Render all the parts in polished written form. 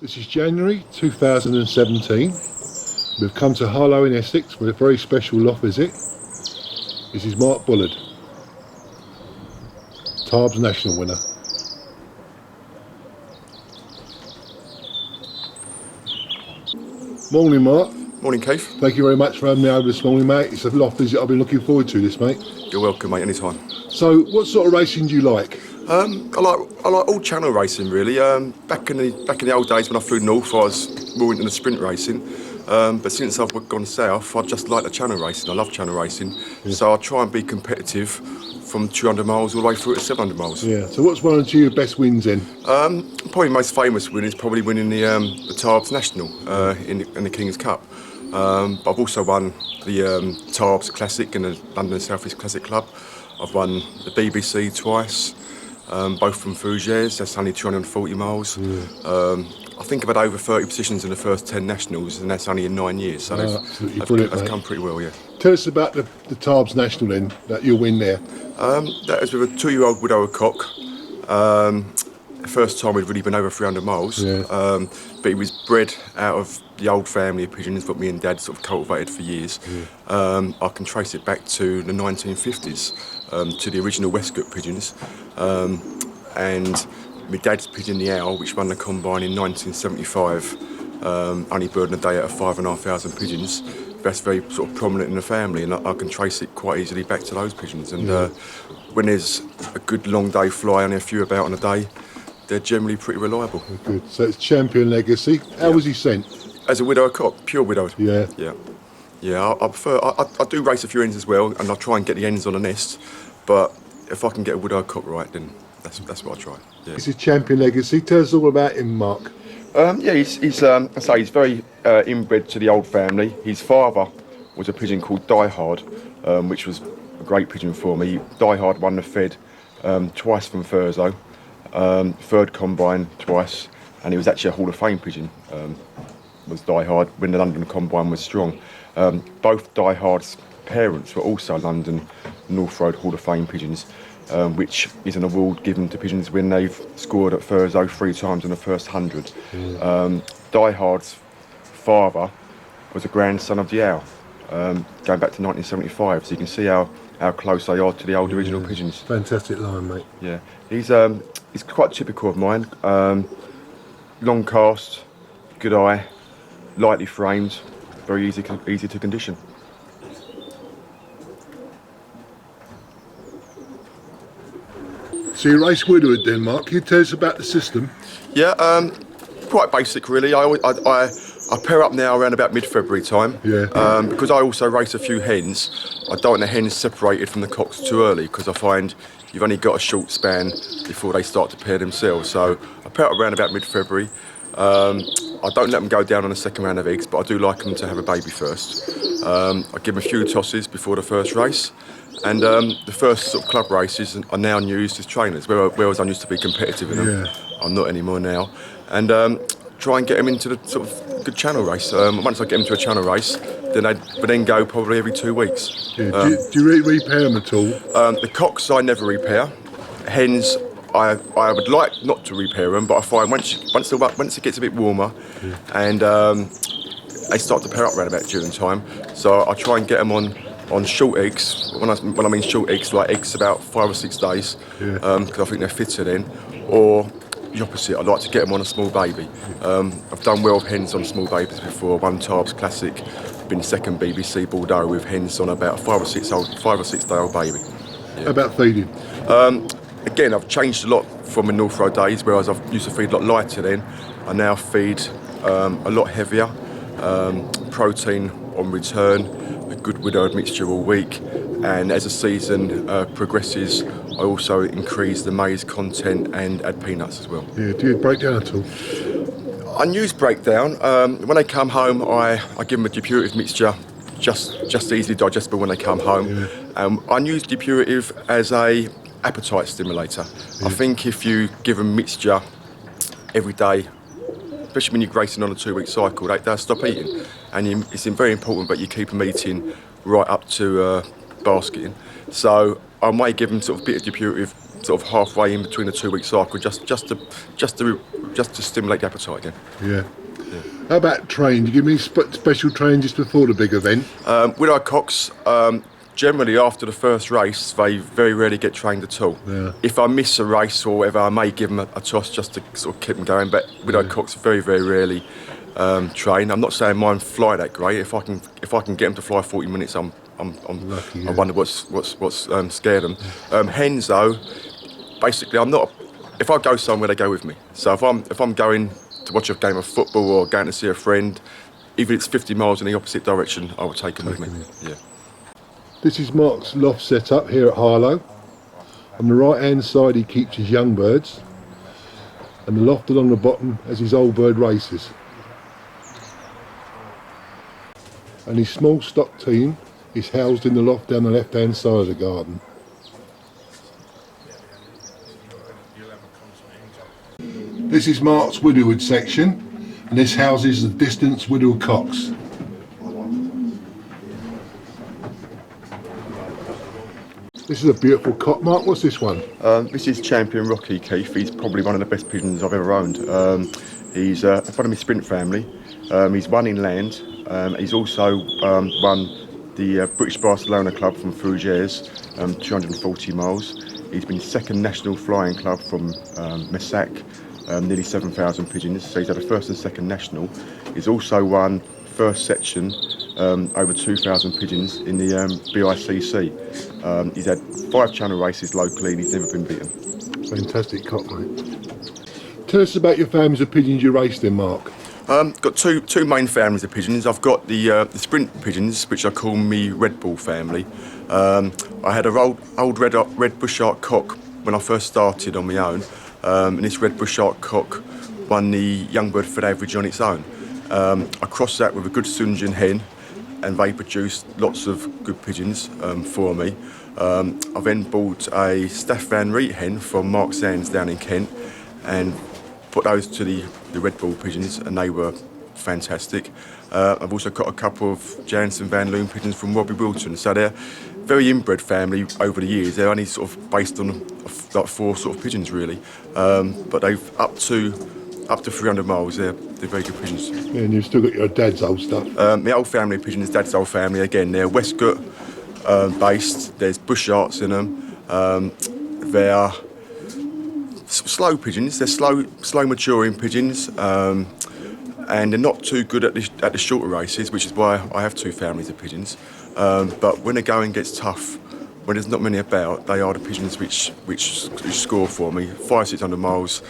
This is January 2017. We've come to Harlow in Essex with a very special loft visit. This is Mott Bullard, Tarbes national winner. Morning, Mott. Morning, Keith. Thank you very much for having me over this morning, mate. It's a loft visit I've been looking forward to, this, mate. You're welcome, mate, anytime. So, what sort of racing do you like? I like all channel racing, really. Back in the old days when I flew north, I was more into the sprint racing. But since I've gone south, I just like the channel racing. I love channel racing. Yeah. So I try and be competitive from 200 miles all the way through to 700 miles. Yeah. So what's one of your best wins then? Probably most famous win is probably winning the Tarbes National in the King's Cup. But I've also won the Tarbes Classic and the London South East Classic Club. I've won the BBC twice, both from Fougères. That's only 240 miles. Yeah. I think I've had over 30 positions in the first 10 nationals, and that's only in 9 years. So that's come pretty well, yeah. Tell us about the Tarbes National then, that you'll win there. That was with a 2-year-old widower cock. The first time we'd really been over 300 miles. Yeah. But he was bred out of the old family of pigeons that me and Dad sort of cultivated for years. Yeah. I can trace it back to the 1950s, to the original Westcote pigeons. And my dad's pigeon, the owl, which won the combine in 1975, only birding a day out of 5,500 pigeons. That's very sort of prominent in the family, and I can trace it quite easily back to those pigeons. And when there's a good long day fly, only a few about on a day, they're generally pretty reliable. Good. So it's champion legacy. How was he sent? As a widower cock, pure widowed. Yeah. Yeah. Yeah. I prefer. I do race a few hens as well, and I try and get the hens on the nest. But if I can get a widower cock right, then that's what I try. Yeah. This is champion legacy. Tell us all about him, Mark. Yeah, he's very inbred to the old family. His father was a pigeon called Die Hard, which was a great pigeon for me. Die Hard won the Fed twice from Thurso, third combine twice, and he was actually a Hall of Fame pigeon. Was Die Hard when the London combine was strong. Both Die Hard's parents were also London North Road Hall of Fame pigeons. Which is an award given to pigeons when they've scored at Thurso 3 times in the first 100. Die Hard's father was a grandson of the owl, going back to 1975, so you can see how close they are to the old original pigeons. Fantastic line, mate. Yeah, he's quite typical of mine. Long cast, good eye, lightly framed, very easy to condition. So you race widowed then, Mark. Can you tell us about the system? Yeah, quite basic really. I pair up now around about mid-February time. Yeah. Because I also race a few hens, I don't want the hens separated from the cocks too early, because I find you've only got a short span before they start to pair themselves. So I pair up around about mid-February. I don't let them go down on the second round of eggs, but I do like them to have a baby first. I give them a few tosses before the first race. And the first sort of club races are now used as trainers, whereas I used to be competitive in them. Yeah. I'm not anymore now. And try and get them into the sort of good channel race. Once I get them to a channel race, then they go probably every 2 weeks. Yeah. Do you repair them at all? The cocks I never repair. Hens I would like not to repair them, but I find once it gets a bit warmer, yeah, and they start to pair up around about June time. So I try and get them on short eggs. When I mean short eggs, like eggs about 5 or 6 days, because I think they're fitter then. Or the opposite, I like to get them on a small baby. I've done well with hens on small babies before. Won Tarbes Classic, been second BBC Bordeaux with hens on about a 5 or 6 day old baby. Yeah. How about feeding? Again, I've changed a lot from the North Road days, whereas I used to feed a lot lighter then. I now feed a lot heavier, protein on return, a good widowed mixture all week, and as the season progresses, I also increase the maize content and add peanuts as well. Yeah, do you break down at all? I use breakdown. When they come home, I give them a depurative mixture, just easily digestible when they come home. Yeah. I use depurative as a appetite stimulator. Yeah. I think if you give them mixture every day, especially when you're racing on a 2-week cycle, they'll stop eating. And it's very important that you keep them eating right up to basketing. So I might give them sort of a bit of depurative sort of halfway in between the 2-week cycle, just to stimulate the appetite again. Yeah. How about train? Do you give me special train just before the big event? With our cocks, generally after the first race, they very rarely get trained at all. Yeah. If I miss a race or whatever, I may give them a toss just to sort of keep them going. But with our cocks, very rarely train. I'm not saying mine fly that great. If I can get them to fly 40 minutes, I'm Lucky, yeah. I wonder what's scared them. Hens though, basically I'm not. If I go somewhere, they go with me. So if I'm going to watch a game of football or going to see a friend, even if it's 50 miles in the opposite direction, I will take them with me. Yeah. This is Mott's loft setup here at Harlow. On the right hand side he keeps his young birds, and the loft along the bottom has his old bird races. And his small stock team is housed in the loft down the left hand side of the garden. This is Mott's widowwood section, and this houses the distance widowed cocks. This is a beautiful cock, Mott. What's this one? This is Champion Rocky Keith. He's probably one of the best pigeons I've ever owned. He's part of my sprint family. He's won in land. He's also won the British Barcelona Club from Fougères, 240 miles. He's been second national flying club from Messac, nearly 7,000 pigeons. So he's had a first and second national. He's also won first section, over 2,000 pigeons in the BICC. He's had 5 channel races locally and he's never been beaten. Fantastic cock, mate. Tell us about your families of pigeons you raced in, Mark. Got two main families of pigeons. I've got the sprint pigeons, which I call me Red Bull family. I had a old red Bushark cock when I first started on my own, and this red Bushark cock won the young bird fed average on its own. I crossed that with a good Sunjin hen, and they produced lots of good pigeons for me. I then bought a Staff Van Riet hen from Mark Sands down in Kent, and put those to the Red Bull pigeons, and they were fantastic. I've also got a couple of Jansen Van Loon pigeons from Robbie Wilton, so they're very inbred family over the years. They're only sort of based on like 4 sort of pigeons really, but they've up to 300 miles. They're very good pigeons. Yeah, and you've still got your dad's old stuff. My old family of pigeons, dad's old family, again, they're Westcott based. There's Busharks in them. They're slow pigeons. They're slow maturing pigeons, and they're not too good at the shorter races, which is why I have 2 families of pigeons. But when the going gets tough, when there's not many about, they are the pigeons which score for me. 500-600 miles,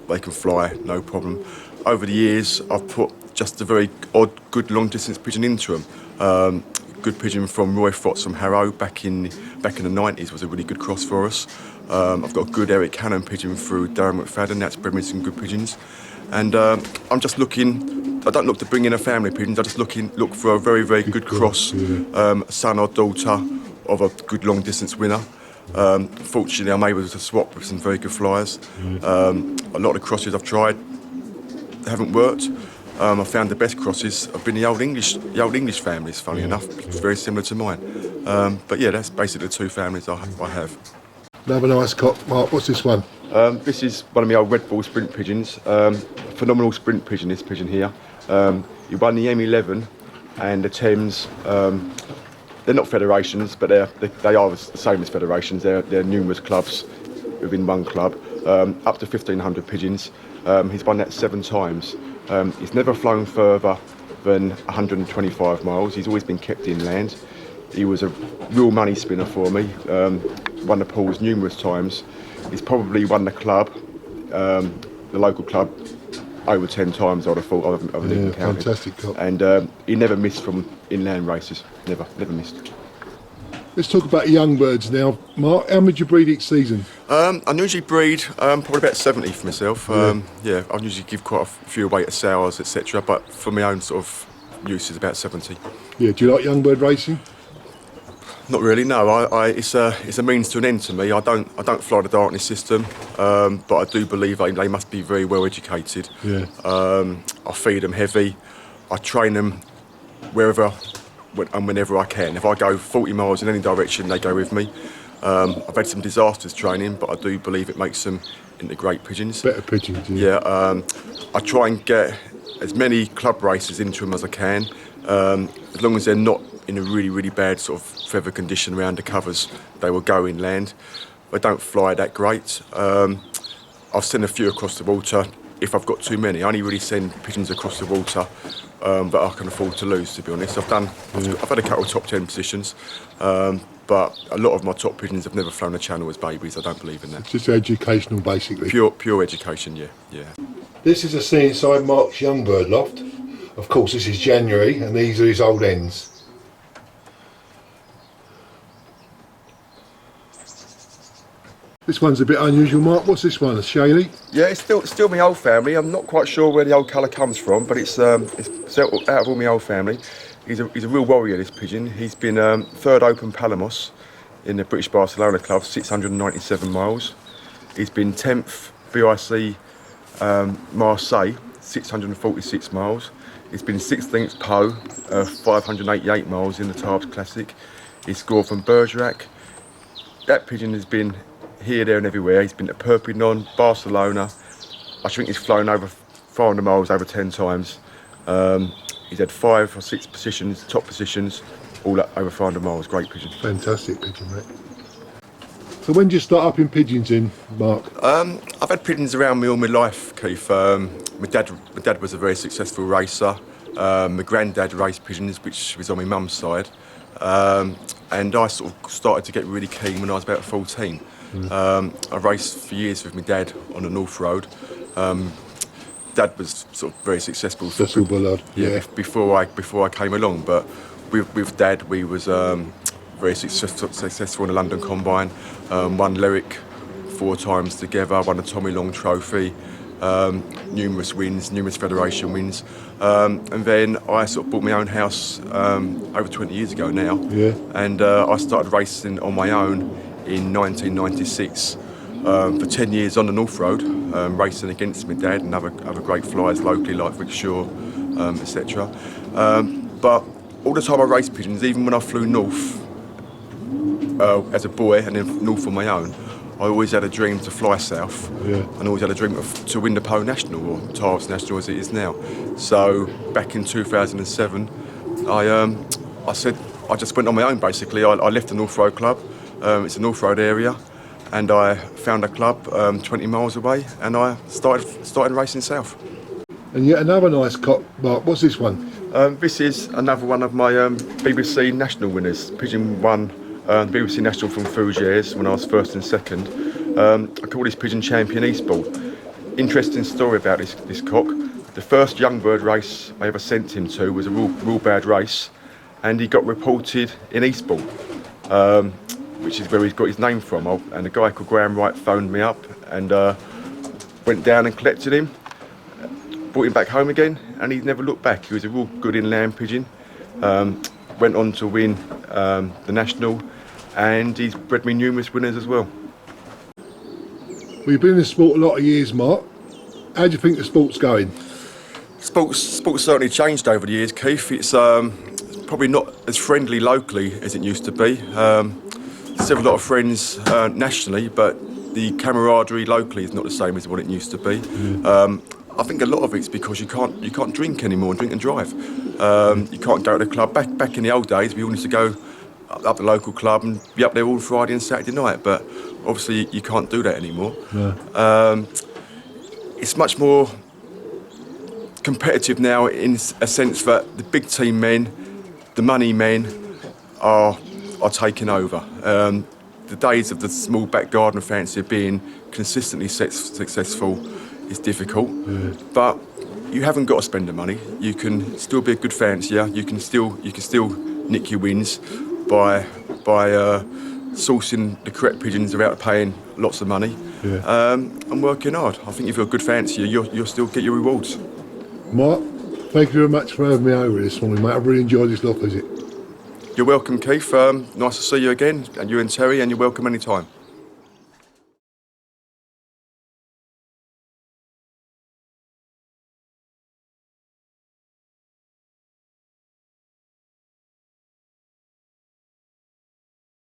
they can fly, no problem. Over the years, I've put just a very odd, good long distance pigeon into them. Good pigeon from Roy Frotts from Harrow back in the 90s was a really good cross for us. I've got a good Eric Cannon pigeon through Darren McFadden. That's bred me some good pigeons. And I'm just looking. I don't look to bring in a family of pigeons. I just look for a very good cross, yeah. Son or daughter of a good long distance winner. Fortunately, I'm able to swap with some very good flyers. A lot of the crosses I've tried haven't worked. I found the best crosses have been the old English families. Funny enough, it's very similar to mine. But yeah, that's basically the 2 families I have. Another nice cock, Mark. What's this one? This is one of my old Red Bull sprint pigeons. Phenomenal sprint pigeon, this pigeon here. He won the M11 and the Thames. They're not federations, but they are the same as federations. They're numerous clubs within one club, up to 1,500 pigeons. He's won that 7 times. He's never flown further than 125 miles. He's always been kept inland. He was a real money spinner for me. Won the pools numerous times. He's probably won the club, the local club, over 10 times, I'd have thought. I've even counted. Fantastic cock. And he never missed from inland races. Never missed. Let's talk about young birds now. Mark, how many do you breed each season? I usually breed probably about 70 for myself. I usually give quite a few away to sows, etc. But for my own sort of use, is about 70. Yeah. Do you like young bird racing? Not really. No. It's a means to an end to me. I don't fly the darkness system, but I do believe they must be very well educated. Yeah. I feed them heavy. I train them wherever and whenever I can. If I go 40 miles in any direction, they go with me. I've had some disastrous training, but I do believe it makes them into great pigeons. Better pigeons. Yeah, I try and get as many club races into them as I can, as long as they're not in a really, really bad sort of feather condition around the covers. They will go inland. They don't fly that great. I'll send a few across the water if I've got too many. I only really send pigeons across the water that I can afford to lose, to be honest. I've had a couple of top 10 positions, but a lot of my top pigeons have never flown a channel as babies. I don't believe in that. Just educational, basically. Pure education, yeah. This is a scene inside Mark's young bird loft. Of course, this is January, and these are his old hens. This one's a bit unusual, Mark. What's this one, a Shaley? Yeah, it's still my old family. I'm not quite sure where the old colour comes from, but it's out of all my old family. He's a real warrior, this pigeon. He's been third Open Palamos in the British Barcelona Club, 697 miles. He's been 10th BIC Marseille, 646 miles. He's been 16th Po, 588 miles in the Tarbes Classic. He's scored from Bergerac. That pigeon has been here, there and everywhere. He's been to Perpignan, Barcelona. I think he's flown over 400 miles over 10 times. He's had 5 or 6 positions, top positions, all up over 500 miles. Great pigeon. Fantastic pigeon, mate. So when did you start upping pigeons in, Mark? I've had pigeons around me all my life, Keith. My dad was a very successful racer. My granddad raced pigeons, which was on my mum's side. And I sort of started to get really keen when I was about 14. I raced for years with my dad on the North Road. Dad was sort of very successful. Before I came along, but with Dad we was very successful in the London Combine. Won Lyric 4 times together. Won the Tommy Long Trophy. Numerous wins, numerous federation wins, and then I sort of bought my own house over 20 years ago now. Yeah. And I started racing on my own in 1996 for 10 years on the North Road, racing against my dad and other great flyers locally like Rick Shaw, etc. But all the time I raced pigeons, even when I flew north as a boy and then north on my own, I always had a dream to fly south, and always had a dream to win the Po National, or Tarbes National as it is now. So back in 2007, I said I just went on my own basically. I left the North Road Club, it's a North Road area, and I found a club 20 miles away, and I started racing south. And yet another nice cock, Mark. What's this one? This is another one of my BBC National winners. Pigeon won the BBC National from Fougères when I was first and second. I call this pigeon Champion Eastbourne. Interesting story about this cock. The first young bird race I ever sent him to was a real bad race, and he got reported in Eastbourne, which is where he's got his name from. And a guy called Graham Wright phoned me up and went down and collected him, brought him back home again, and he's never looked back. He was a real good inland pigeon. Went on to win the National, and he's bred me numerous winners as well. Well, you've been in the sport a lot of years, Mark. How do you think the sport's going? Sport's certainly changed over the years, Keith. It's probably not as friendly locally as it used to be. Still have a lot of friends nationally, but the camaraderie locally is not the same as what it used to be. I think a lot of it's because you can't drink anymore, drink and drive. You can't go to the club. Back in the old days, we all used to go up the local club and be up there all Friday and Saturday night, but obviously you can't do that anymore. No. It's much more competitive now in a sense that the big team men, the money men are taking over. The days of the small back garden fancy being consistently successful is difficult, but you haven't got to spend the money. You can still be a good fancier. You can still nick your wins by sourcing the correct pigeons without paying lots of money, and working hard. I think if you're a good fancier, you'll still get your rewards. Mark, thank you very much for having me over this morning, mate. I've really enjoyed this loft visit. You're welcome, Keith. Nice to see you again, and you and Terry, and you're welcome anytime.